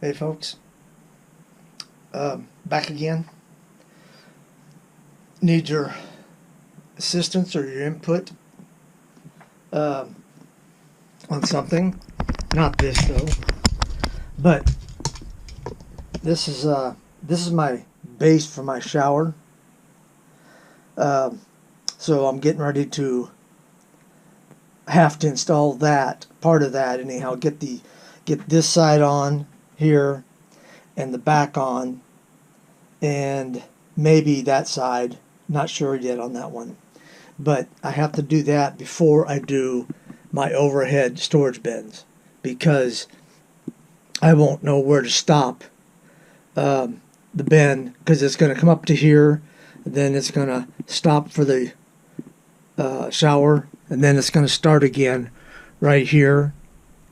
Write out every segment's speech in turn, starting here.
Hey folks, back again. Need your assistance or your input um, on something. Not this though, but this is my base for my shower. Um, so I'm getting ready to have to install that part of that anyhow. Get this side on here and the back on, and maybe that side. Not sure yet on that one. But I have to do that before I do my overhead storage bins because I won't know where to stop the bin because it's going to come up to here, then it's going to stop for the shower, and then it's going to start again right here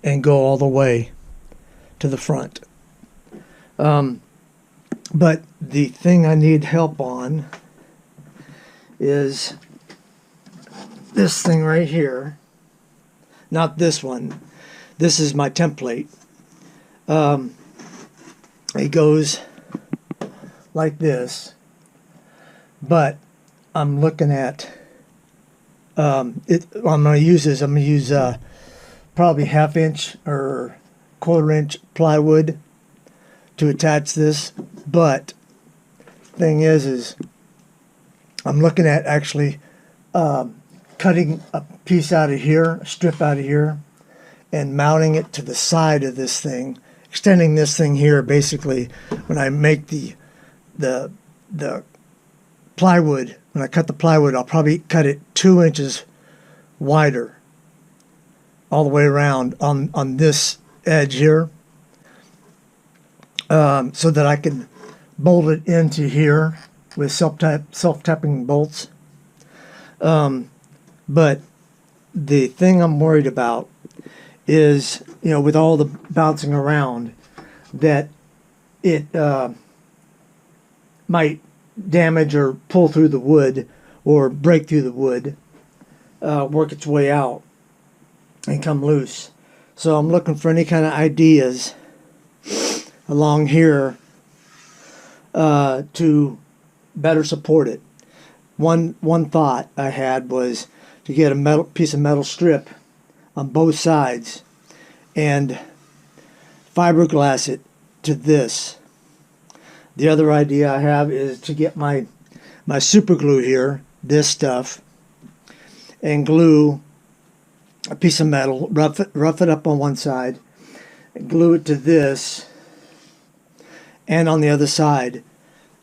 and go all the way to the front. But the thing I need help on is this thing right here. Not this one. This is my template. It goes like this, but I'm looking at it. I'm going to use probably 1/2 inch or 1/4 inch plywood to attach this. But thing is I'm looking at actually cutting a piece out of here, a strip out of here, and mounting it to the side of this thing, extending this thing here. Basically, when I make the plywood, when I cut the plywood, I'll probably cut it 2 inches wider all the way around on this edge here, so that I can bolt it into here with self-tapping bolts. But the thing I'm worried about is, with all the bouncing around, that it might damage or pull through the wood or break through the wood, work its way out and come loose. So I'm looking for any kind of ideas along here to better support it. One thought I had was to get a piece of metal strip on both sides and fiberglass it to this. The other idea I have is to get my super glue here, this stuff, and glue a piece of metal, rough it up on one side, and glue it to this and on the other side,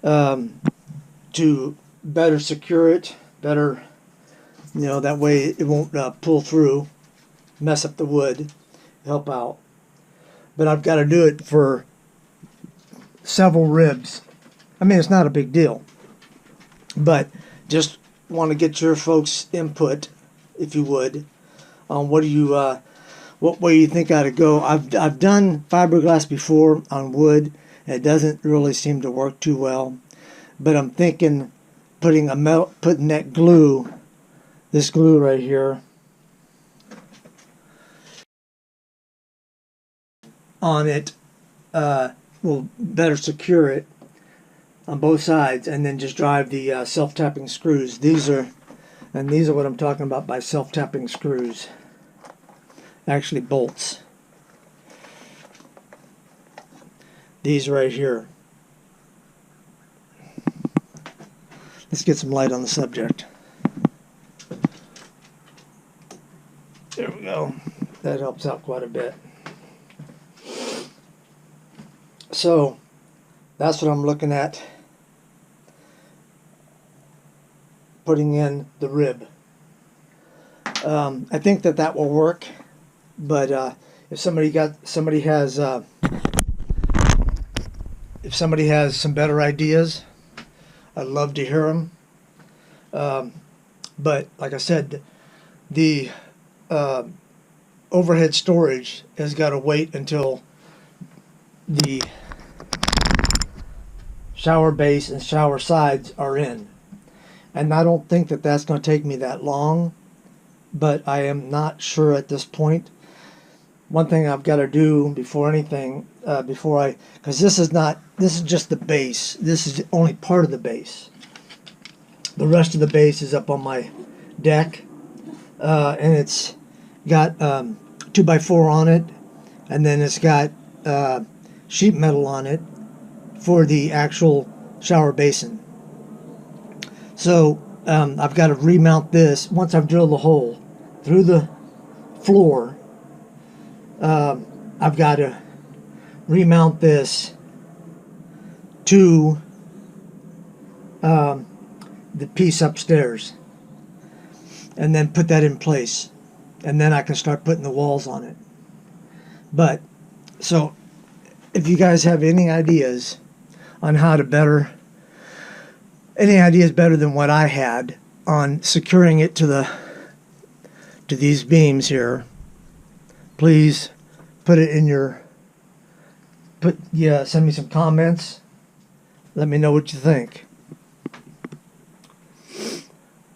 to better secure it, that way it won't pull through, mess up the wood, help out. But I've got to do it for several ribs. I mean, it's not a big deal, but just want to get your folks' input, if you would, on what way you think I ought to go. I've done fiberglass before on wood, and it doesn't really seem to work too well. But I'm thinking putting that glue, this glue right here, on it, will better secure it on both sides, and then just drive the self-tapping screws. These are what I'm talking about by self-tapping screws. Actually, bolts. These right here. Let's get some light on the subject. There we go. That helps out quite a bit. So that's what I'm looking at, putting in the rib. I think that will work, but if somebody has some better ideas, I'd love to hear them. But like I said, the overhead storage has got to wait until the shower base and shower sides are in. And I don't think that's going to take me that long, but I am not sure at this point. one thing I've got to do before anything, because this is just the base. This is only part of the base. The rest of the base is up on my deck, and it's got 2x4 on it, and then it's got sheet metal on it for the actual shower basin. So I've got to remount this once I've drilled the hole through the floor. I've got to remount this to the piece upstairs and then put that in place, and then I can start putting the walls on it. But so if you guys have any ideas on how to better than what I had on securing it to these beams here, please put it in your send me some comments. Let me know what you think.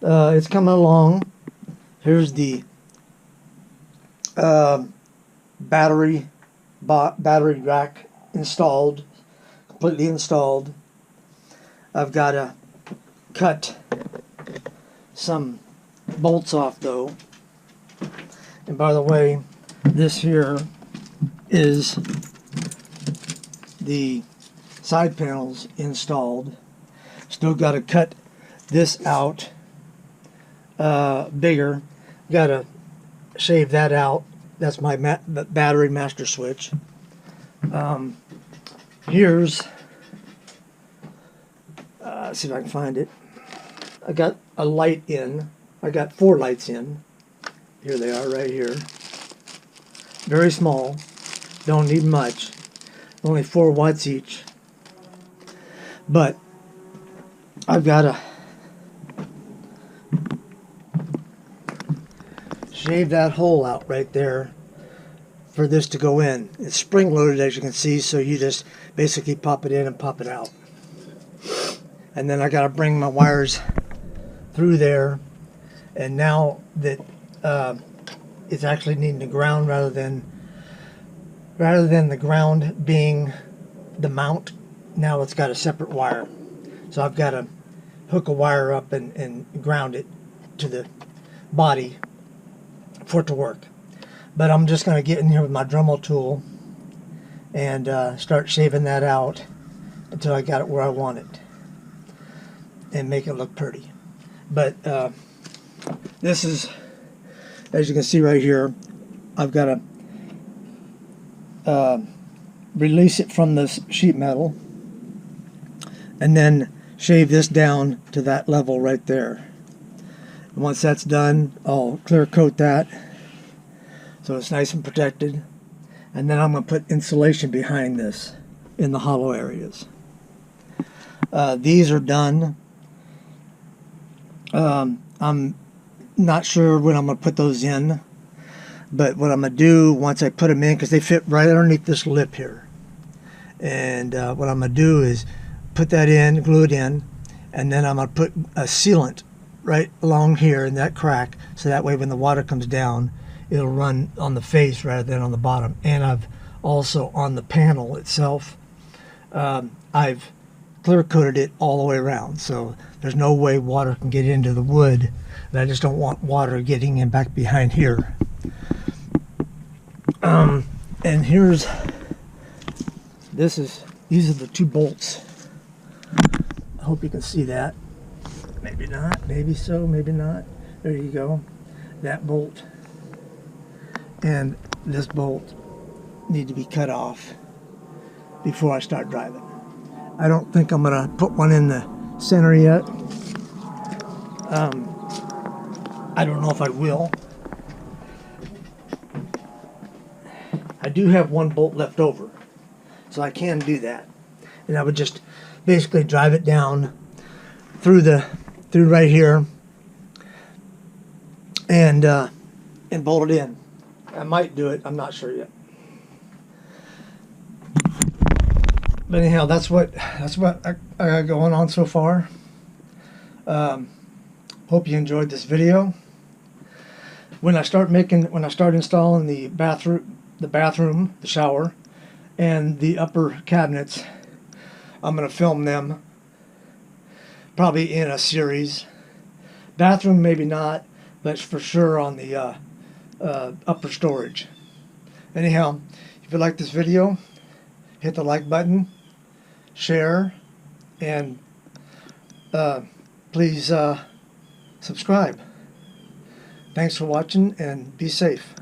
It's coming along. Here's the battery rack installed, completely installed. I've got to cut some bolts off though. And by the way, this here is the side panels installed. Still got to cut this out bigger. Got to shave that out. That's my battery master switch. Here's see if I can find it. I got a light in. I got 4 lights in. Here they are right here. Very small. Don't need much. Only 4 watts each. But I've got to shave that hole out right there for this to go in. It's spring loaded, as you can see, so you just basically pop it in and pop it out. And then I got to bring my wires through there, and now that it's actually needing to ground rather than the ground being the mount, now it's got a separate wire. So I've got to hook a wire up and ground it to the body for it to work. But I'm just going to get in here with my Dremel tool and start shaving that out until I got it where I want it and make it look pretty. But this is, as you can see right here, I've got to release it from this sheet metal and then shave this down to that level right there. And once that's done, I'll clear coat that so it's nice and protected, and then I'm going to put insulation behind this in the hollow areas. These are done. I'm not sure when I'm going to put those in, but what I'm going to do once I put them in, because they fit right underneath this lip here, and what I'm going to do is put that in, glue it in, and then I'm going to put a sealant right along here in that crack, so that way when the water comes down, it'll run on the face rather than on the bottom. And I've also, on the panel itself, I've clear coated it all the way around, so there's no way water can get into the wood, and I just don't want water getting in back behind here. And these are the 2 bolts. I hope you can see that. Maybe not, maybe so, maybe not. There you go. That bolt and this bolt need to be cut off before I start driving. I don't think I'm going to put one in the center yet. I don't know if I will. I do have 1 bolt left over, so I can do that. And I would just basically drive it down through right here and bolt it in. I might do it. I'm not sure yet. But anyhow, that's what I got going on so far. Hope you enjoyed this video. When I start installing the bathroom the bathroom, the shower, and the upper cabinets. I'm going to film them probably in a series. Bathroom maybe not, but for sure on the upper storage. Anyhow, if you like this video, hit the like button, share, and please subscribe. Thanks for watching, and be safe.